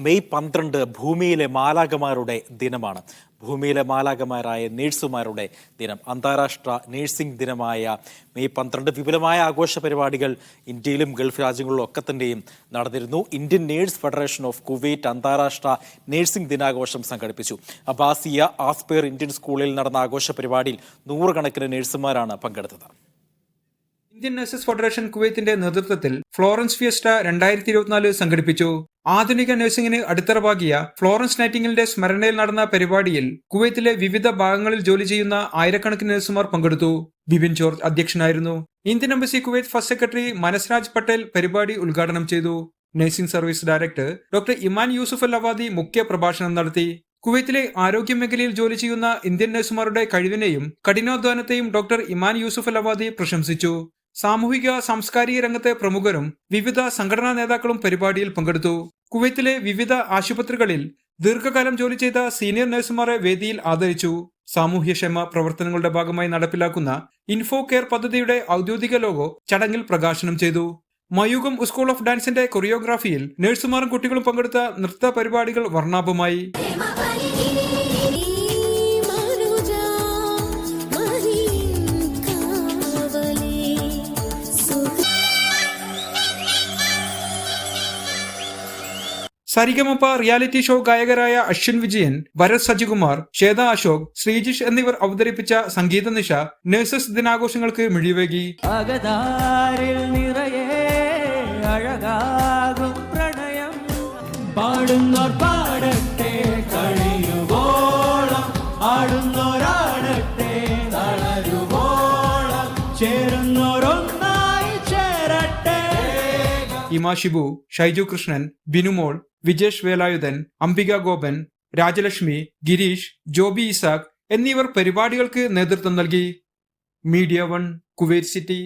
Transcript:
May 12 ഭൂമിയിലെ മാലാഖമാരുടെ ദിനമാണ്. ഭൂമിയിലെ മാലാഖമാരായ നേഴ്സുമാരുടെ ദിനം. അന്താരാഷ്ട്ര നേഴ്സിംഗ് ദിനമായ മെയ് 12 വിപുലമായ ആഘോഷ പരിപാടികൾ ഇന്ത്യയിലും ഗൾഫ് രാജ്യങ്ങളിലും ഒക്കെ തന്നെയും നടന്നിരുന്നു. Indian nurse federation of Kuwait അന്താരാഷ്ട്ര നേഴ്സിംഗ് ദിനാഘോഷം സംഘടിപ്പിച്ചു. അബ്ബാസിയ ആസ്പെയർ ഇന്ത്യൻ സ്കൂളിൽ നടന്ന ആഘോഷ പരിപാടിയിൽ നൂറുകണക്കിന് നേഴ്സുമാരാണ് പങ്കെടുത്തത്. ഇന്ത്യൻ നഴ്സസ് ഫെഡറേഷൻ കുവൈത്തിന്റെ നേതൃത്വത്തിൽ ഫ്ലോറൻസ് ഫിയസ്റ്റ 2024 സംഘടിപ്പിച്ചു. ആധുനിക നഴ്സിംഗിന് അടിത്തറവാകിയ ഫ്ലോറൻസ് നൈറ്റിംഗലിന്റെ സ്മരണയിൽ നടന്ന പരിപാടിയിൽ കുവൈത്തിലെ വിവിധ ഭാഗങ്ങളിൽ ജോലി ചെയ്യുന്ന ആയിരക്കണക്കിന് നഴ്സുമാർ പങ്കെടുത്തു. ബിപിൻ ജോർജ് അധ്യക്ഷനായിരുന്നു. Indian embassy Kuwait first secretary Manasraj Patel പരിപാടി ഉദ്ഘാടനം ചെയ്തു. Nursing service director doctor Iman Yusuf Al Awadi മുഖ്യ പ്രഭാഷണം നടത്തി. കുവൈത്തിലെ ആരോഗ്യ മേഖലയിൽ ജോലി ചെയ്യുന്ന ഇന്ത്യൻ നഴ്സുമാരുടെ കഴിവിനെയും കഠിനാധ്വാനത്തെയും doctor Iman Yusuf Al Awadi പ്രശംസിച്ചു. സാമൂഹിക സാംസ്കാരിക രംഗത്തെ പ്രമുഖരും വിവിധ സംഘടനാ നേതാക്കളും പരിപാടിയിൽ പങ്കെടുത്തു. കുവൈത്തിലെ വിവിധ ആശുപത്രികളിൽ ദീർഘകാലം ജോലി ചെയ്ത സീനിയർ നഴ്സുമാരെ വേദിയിൽ ആദരിച്ചു. സാമൂഹ്യക്ഷേമ പ്രവർത്തനങ്ങളുടെ ഭാഗമായി നടപ്പിലാക്കുന്ന ഇൻഫോ കെയർ പദ്ധതിയുടെ ഔദ്യോഗിക ലോഗോ ചടങ്ങിൽ പ്രകാശനം ചെയ്തു. മയൂകം സ്കൂൾ ഓഫ് ഡാൻസിന്റെ കൊറിയോഗ്രാഫിയിൽ നഴ്സുമാരും കുട്ടികളും പങ്കെടുത്ത നൃത്ത പരിപാടികൾ വർണ്ണാഭമായി. സരിഗമപ റിയാലിറ്റി ഷോ ഗായകരായ അശ്വിൻ വിജയൻ, ഭരത് സജികുമാർ, ശ്വേത അശോക്, ശ്രീജിഷ് എന്നിവർ അവതരിപ്പിച്ച സംഗീത നിശ നഴ്സസ് ദിനാഘോഷങ്ങൾക്ക് മിഴിവേകി. ഇമാ ഷിബു, ഷൈജു കൃഷ്ണൻ, ബിനുമോൾ, വിജേഷ് വേലായുധൻ, അംബിക ഗോപൻ, രാജലക്ഷ്മി, ഗിരീഷ്, ജോബി ഇസാഖ് എന്നിവർ പരിപാടികൾക്ക് നേതൃത്വം നൽകി. Media 1 Kuwait city.